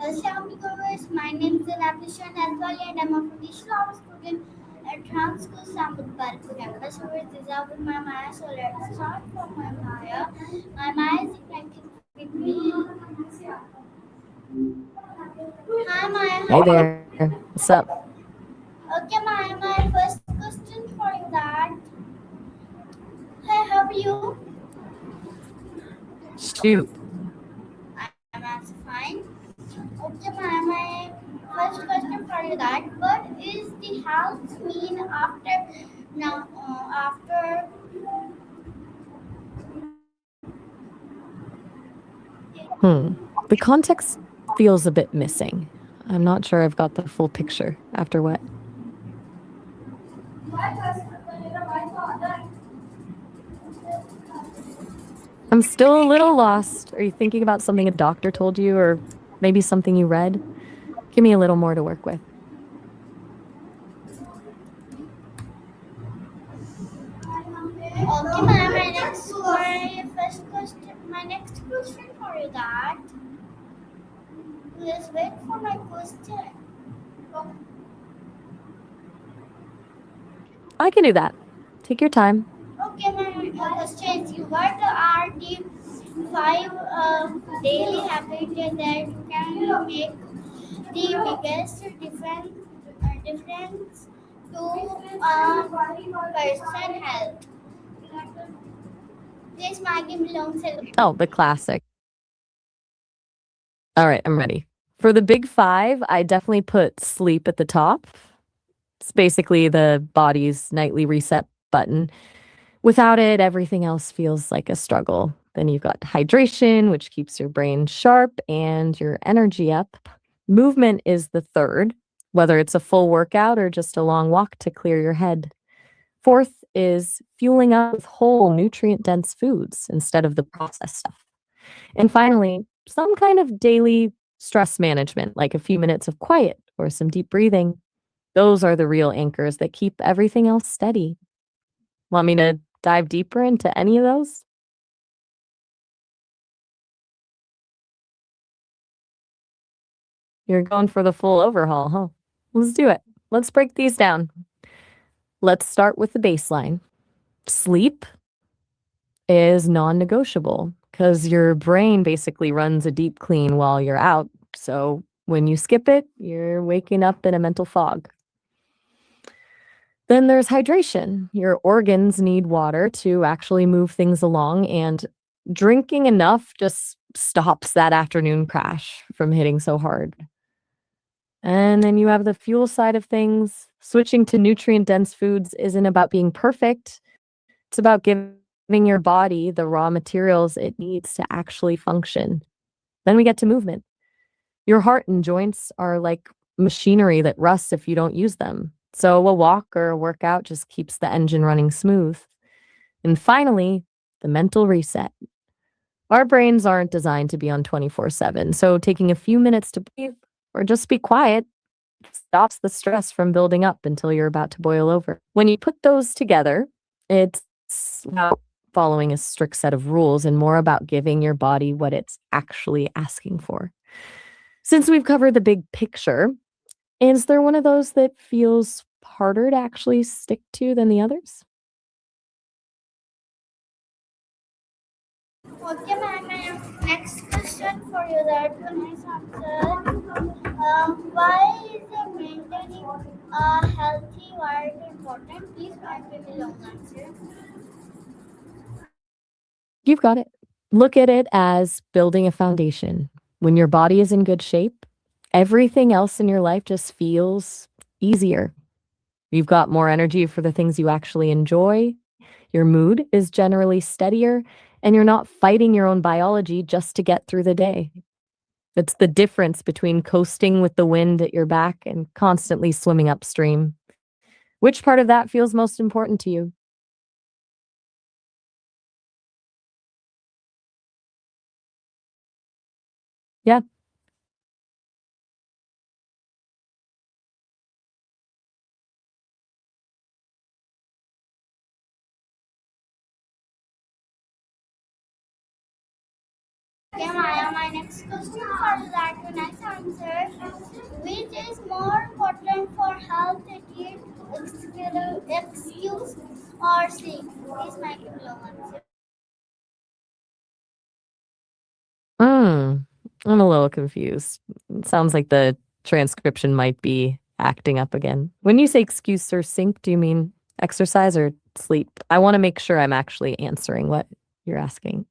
Assalamu viewers, my name is Zeeshan and I'm a professional student at Trans School Samudpar. Campus over Dizabur my Maya. So let's start from my Maya. My Maya is connected with me. Hi Maya, Hey how are you? there. What's up? Okay Maya, my first question for you that. Hi, how are you? Shoot. I'm also fine. Okay Maya, my first question for you that what is the health mean after Hmm. The context feels a bit missing. I'm not sure I've got the full picture after what. I'm still a little lost. Are you thinking about something a doctor told you or maybe something you read? Give me a little more to work with. Okay, ma'am. My next question for you that please wait for my question. I can do that. Take your time. Okay, my question is you what are the five daily habits that can make the biggest difference to a person health? This Maggie belongs to Oh, the classic. All right, I'm ready. For the big five, I definitely put sleep at the top. It's basically the body's nightly reset button. Without it, everything else feels like a struggle. Then you've got hydration, which keeps your brain sharp and your energy up. Movement is the third, whether it's a full workout or just a long walk to clear your head. Fourth is fueling up with whole nutrient dense foods instead of the processed stuff. And finally, some kind of daily stress management, like a few minutes of quiet or some deep breathing. Those are the real anchors that keep everything else steady. Want me to dive deeper into any of those? You're going for the full overhaul, huh? Let's do it. Let's break these down. Let's start with the baseline. Sleep is non negotiable because your brain basically runs a deep clean while you're out. So when you skip it, you're waking up in a mental fog. Then there's hydration. Your organs need water to actually move things along, and drinking enough just stops that afternoon crash from hitting so hard. And then you have the fuel side of things. Switching to nutrient dense foods isn't about being perfect, it's about giving your body the raw materials it needs to actually function. Then we get to movement. Your heart and joints are like machinery that rusts if you don't use them. So a walk or a workout just keeps the engine running smooth. And finally, the mental reset. Our brains aren't designed to be on 24/7. So taking a few minutes to breathe or just be quiet stops the stress from building up until you're about to boil over. When you put those together, it's about following a strict set of rules and more about giving your body what it's actually asking for. Since we've covered the big picture, is there one of those that feels harder to actually stick to than the others? Okay, my next question for you that one is answer. Why is maintaining a healthy weight important? Please give me long answer. You've got it. Look at it as building a foundation. When your body is in good shape, everything else in your life just feels easier. You've got more energy for the things you actually enjoy. Your mood is generally steadier, and you're not fighting your own biology just to get through the day. It's the difference between coasting with the wind at your back and constantly swimming upstream. Which part of that feels most important to you? Yeah. Okay, Maya, my next question for that nice answer. Which is more important for health, eat, excuse, or sleep? Please make it long answer. Mm, I'm a little confused. It sounds like the transcription might be acting up again. When you say excuse or sink, do you mean exercise or sleep? I want to make sure I'm actually answering what you're asking.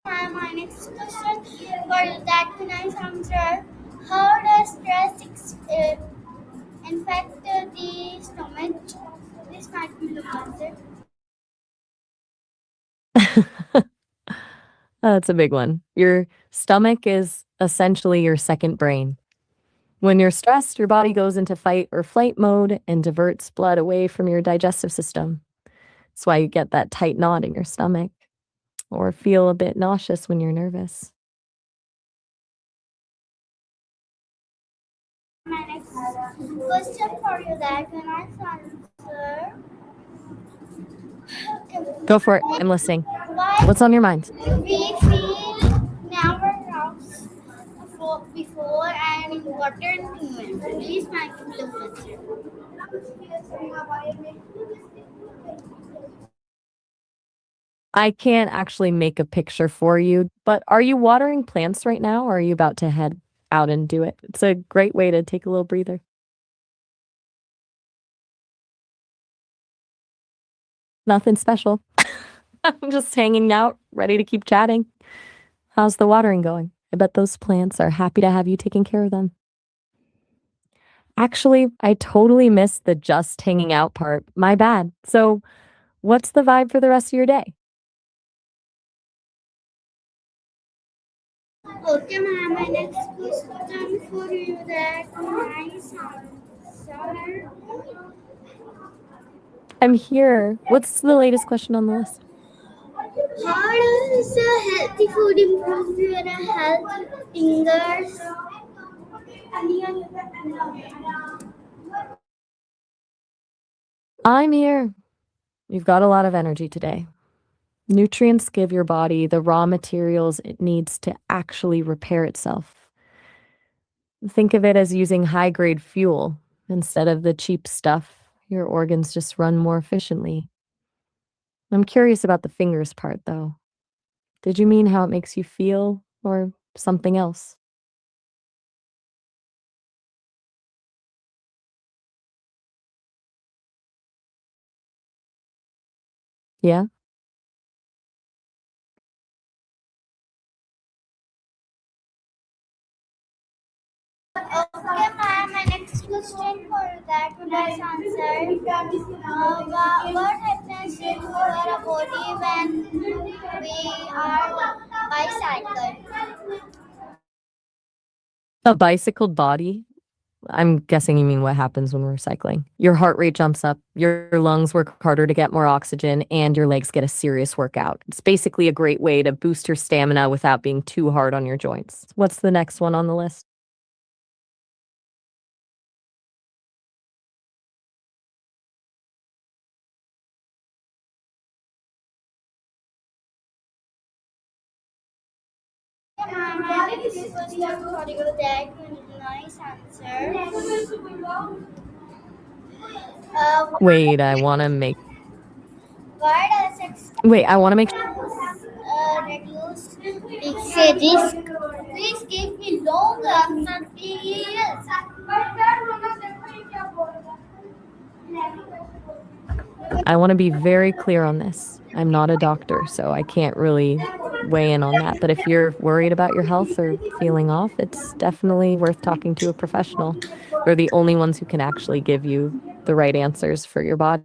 My next question for that nice answer. How does stress infect the stomach? This might be long answer. That's a big one. Your stomach is essentially your second brain. When you're stressed, your body goes into fight or flight mode and diverts blood away from your digestive system. That's why you get that tight knot in your stomach or feel a bit nauseous when you're nervous. My next question for you that nice answer. Go for it. I'm listening. Why What's on your mind? we feel never rocks before and important moment. Please make it long answer. I can't actually make a picture for you, but are you watering plants right now or are you about to head out and do it? It's a great way to take a little breather. Nothing special. I'm just hanging out, ready to keep chatting. How's the watering going? I bet those plants are happy to have you taking care of them. Actually, I totally missed the just hanging out part. My bad. So, what's the vibe for the rest of your day? Okay, ma'am. My next question for you that nice answer. I'm here. What's the latest question on the list? How does healthy food improve your health fingers? I'm here. You've got a lot of energy today. Nutrients give your body the raw materials it needs to actually repair itself. Think of it as using high grade fuel instead of the cheap stuff. Your organs just run more efficiently. I'm curious about the fingers part, though. Did you mean how it makes you feel or something else? Yeah? Okay, ma'am. My next question for that nice answer. What happens to our body when we are bicycle? A bicycled body? I'm guessing you mean what happens when we're cycling. Your heart rate jumps up, your lungs work harder to get more oxygen, and your legs get a serious workout. It's basically a great way to boost your stamina without being too hard on your joints. What's the next one on the list? My next question for you that nice answer. Wait, I want to make Why does it Wait, I want to make reduce say risk? Please give me long answer, please. I want to be very clear on this. I'm not a doctor, so I can't really weigh in on that. But if you're worried about your health or feeling off, it's definitely worth talking to a professional. They're the only ones who can actually give you the right answers for your body.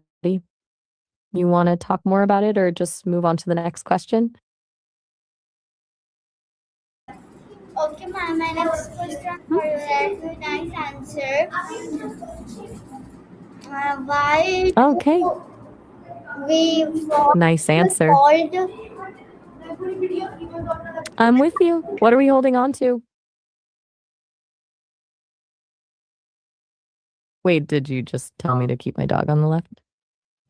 You want to talk more about it or just move on to the next question? Okay, ma'am. My next question Hmm? for you that nice answer. Why Okay, do we fall nice answer. called? I'm with you. What are we holding on to? Wait, did you just tell me to keep my dog on the left?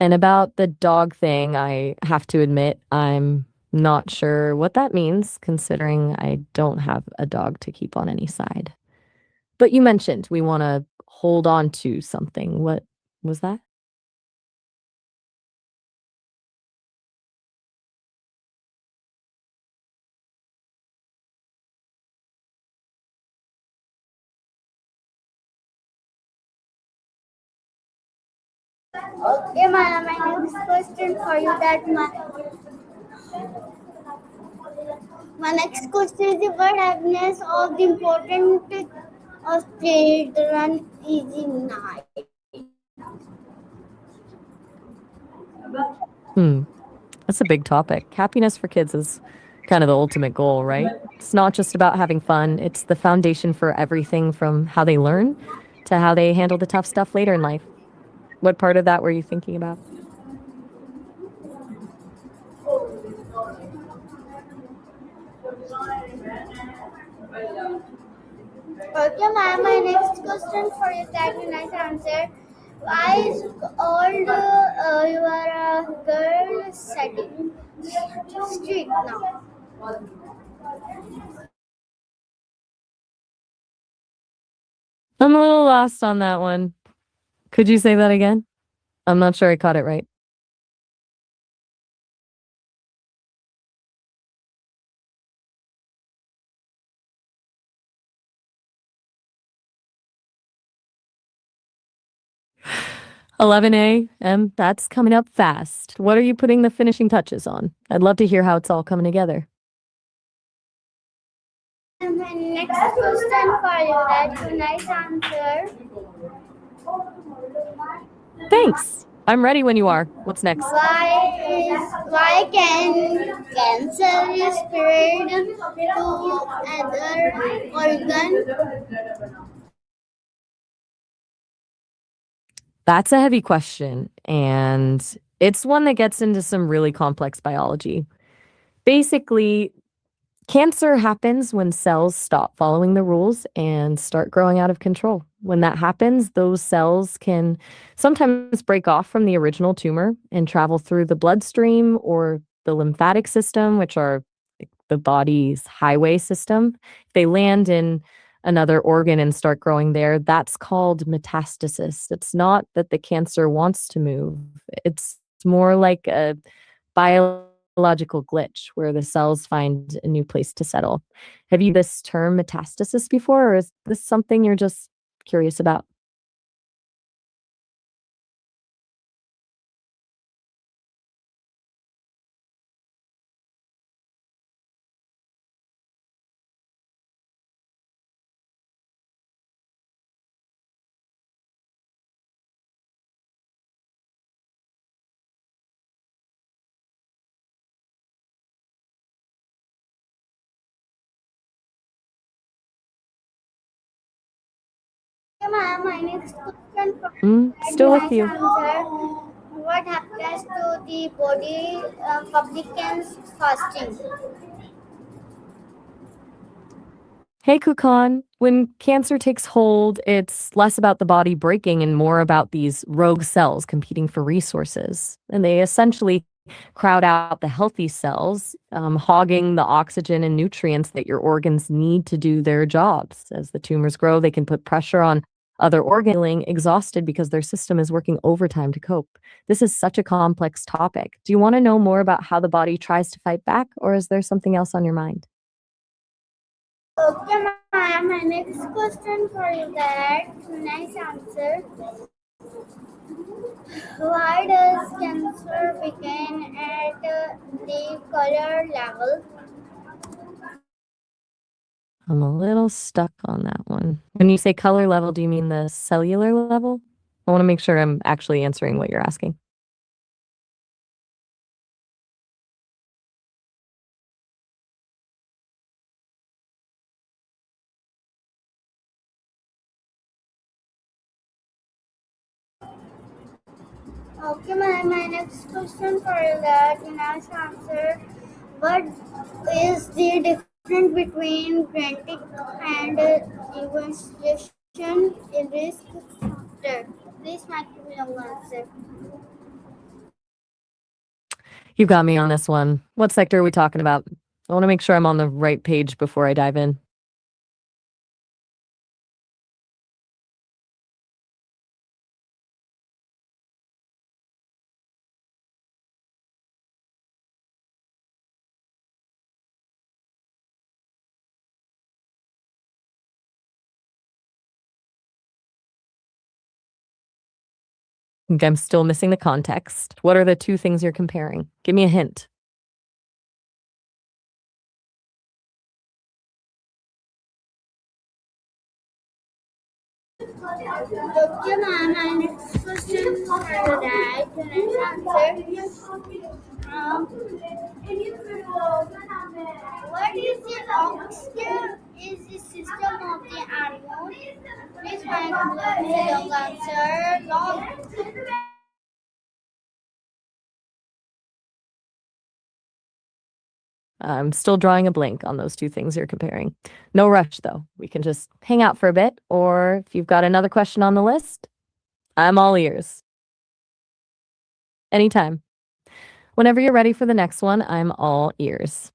And about the dog thing, I have to admit, I'm not sure what that means, considering I don't have a dog to keep on any side. But you mentioned we want to hold on to something. What was that? Okay, my next question for you that my next question is what happiness of the important of children is in night. Hmm. That's a big topic. Happiness for kids is kind of the ultimate goal, right? It's not just about having fun, it's the foundation for everything from how they learn to how they handle the tough stuff later in life. What part of that were you thinking about? Okay, ma'am, my next question for you that you nice answer. Why is all your girl setting street now? I'm a little lost on that one. Could you say that again? I'm not sure I caught it right. 11 a.m. That's coming up fast. What are you putting the finishing touches on? I'd love to hear how it's all coming together. And my next question for you that you nice answer. Thanks. I'm ready when you are. What's next? Why can cancer is spread to other organ? That's a heavy question, and it's one that gets into some really complex biology. Basically, cancer happens when cells stop following the rules and start growing out of control. When that happens, those cells can sometimes break off from the original tumor and travel through the bloodstream or the lymphatic system, which are the body's highway system. If they land in another organ and start growing there, that's called metastasis. It's not that the cancer wants to move, it's more like a biological glitch where the cells find a new place to settle. Have you this term metastasis before, or is this something you're just curious about? My next question for Still you with nice you. answer. What happens to the body publicans fasting? Hey, Kukan. When cancer takes hold, it's less about the body breaking and more about these rogue cells competing for resources. And they essentially crowd out the healthy cells, hogging the oxygen and nutrients that your organs need to do their jobs. As the tumors grow, they can put pressure on other organs, feeling exhausted because their system is working overtime to cope. This is such a complex topic. Do you want to know more about how the body tries to fight back, or is there something else on your mind? Okay, ma'am. My next question for you that nice answer. Why does cancer begin at the color level? I'm a little stuck on that one. When you say color level, do you mean the cellular level? I want to make sure I'm actually answering what you're asking. Okay, my next question for you that nice answer. What is the difference between genetic and evolution in risk factor? Please, my long answer. You got me on this one. What sector are we talking about? I want to make sure I'm on the right page before I dive in. I think I'm still missing the context. What are the two things you're comparing? Give me a hint. Okay, ma'am. My next question for that can I answer? What is the oxygen is the system of the animal? Please find the long answer. Long. I'm still drawing a blank on those two things you're comparing. No rush, though. We can just hang out for a bit, or if you've got another question on the list, I'm all ears. Anytime. Whenever you're ready for the next one, I'm all ears.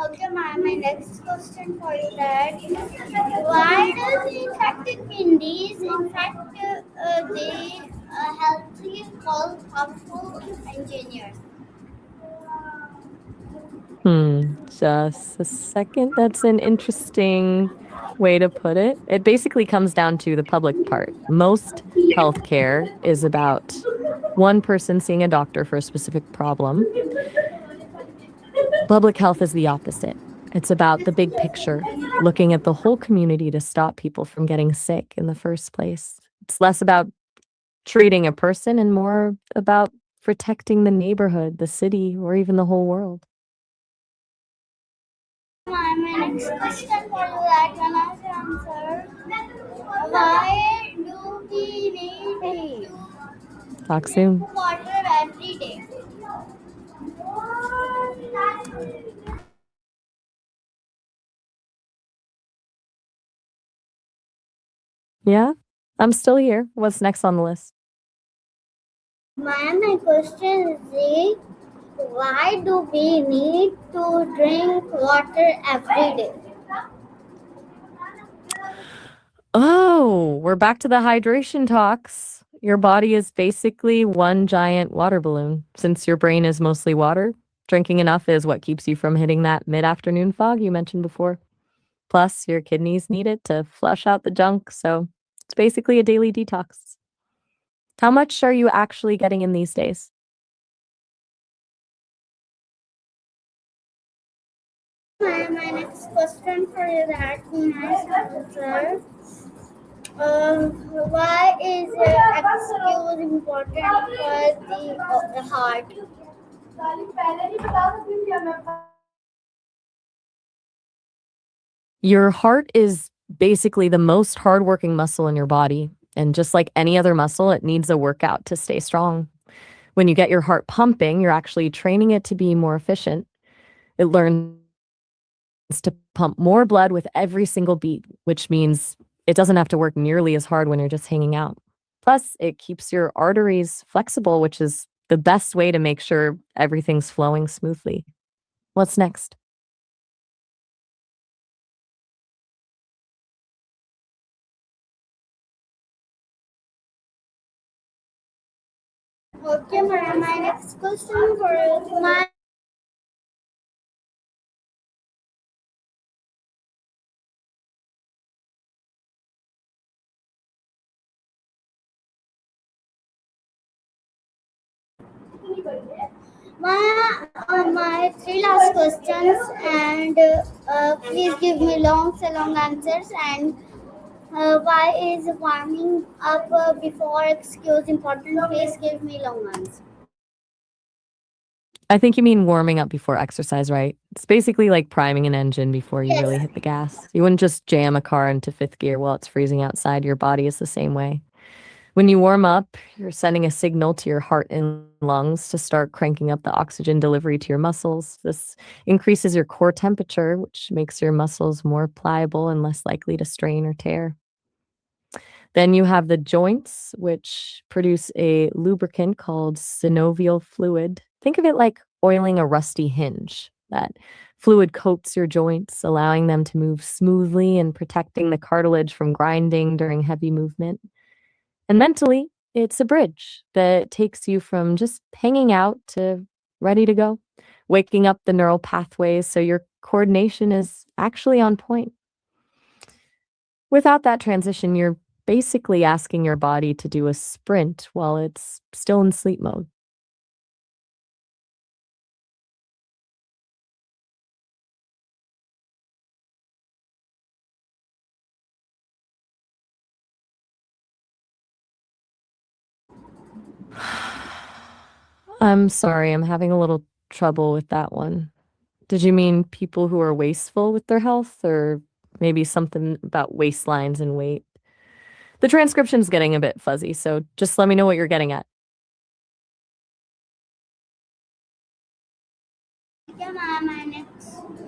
Okay, my next question for you that why does infected kidneys infect the healthy called harmful engineers? Just a second. That's an interesting way to put it. It basically comes down to the public part. Most healthcare is about one person seeing a doctor for a specific problem. Public health is the opposite. It's about the big picture, looking at the whole community to stop people from getting sick in the first place. It's less about treating a person and more about protecting the neighborhood, the city, or even the whole world. My next question for you that can I answer? Why do we need to Talk drink soon. water every day? Yeah, I'm still here. What's next on the list? My question is why do we need to drink water every day? Oh, we're back to the hydration talks. Your body is basically one giant water balloon. Since your brain is mostly water, drinking enough is what keeps you from hitting that mid afternoon fog you mentioned before. Plus, your kidneys need it to flush out the junk, so it's basically a daily detox. How much are you actually getting in these days? My next question for you that nice answer. Why is excuse important for the heart? Your heart is basically the most hardworking muscle in your body. And just like any other muscle, it needs a workout to stay strong. When you get your heart pumping, you're actually training it to be more efficient. It learns to pump more blood with every single beat, which means it doesn't have to work nearly as hard when you're just hanging out. Plus, it keeps your arteries flexible, which is the best way to make sure everything's flowing smoothly. What's next? Okay, my next question for you. My three last questions, and please give me long answers. And why is warming up before excuse important? Please give me long answers. I think you mean warming up before exercise, right? It's basically like priming an engine before you really Yes. hit the gas. You wouldn't just jam a car into fifth gear while it's freezing outside. Your body is the same way. When you warm up, you're sending a signal to your heart and lungs to start cranking up the oxygen delivery to your muscles. This increases your core temperature, which makes your muscles more pliable and less likely to strain or tear. Then you have the joints, which produce a lubricant called synovial fluid. Think of it like oiling a rusty hinge. That fluid coats your joints, allowing them to move smoothly and protecting the cartilage from grinding during heavy movement. And mentally, it's a bridge that takes you from just hanging out to ready to go, waking up the neural pathways so your coordination is actually on point. Without that transition, you're basically asking your body to do a sprint while it's still in sleep mode. I'm sorry, I'm having a little trouble with that one. Did you mean people who are wasteful with their health, or maybe something about waistlines and weight? The transcription's getting a bit fuzzy, so just let me know what you're getting at. Okay,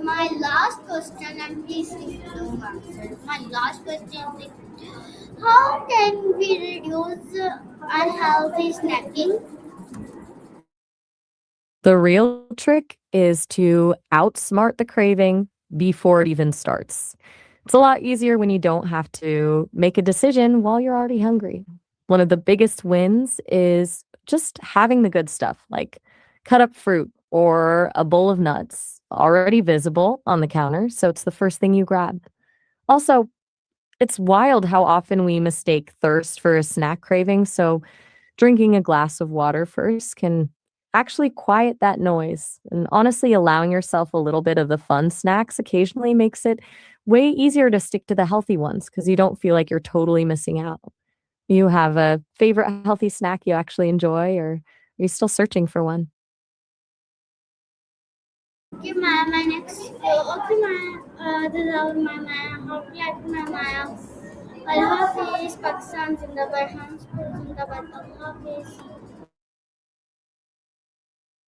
my last question, and please don't answer. My last question is how can we reduce unhealthy snacking? The real trick is to outsmart the craving before it even starts. It's a lot easier when you don't have to make a decision while you're already hungry. One of the biggest wins is just having the good stuff, like cut up fruit or a bowl of nuts already visible on the counter. So it's the first thing you grab. Also, it's wild how often we mistake thirst for a snack craving. So drinking a glass of water first can actually quiet that noise. And honestly, allowing yourself a little bit of the fun snacks occasionally makes it way easier to stick to the healthy ones because you don't feel like you're totally missing out. You have a favorite healthy snack you actually enjoy, or are you still searching for one? Okay, my next. Okay, this is our my hope like my Allah Hafiz, Pakistan Zindabad, Hans Zindabad, Allah Hafiz.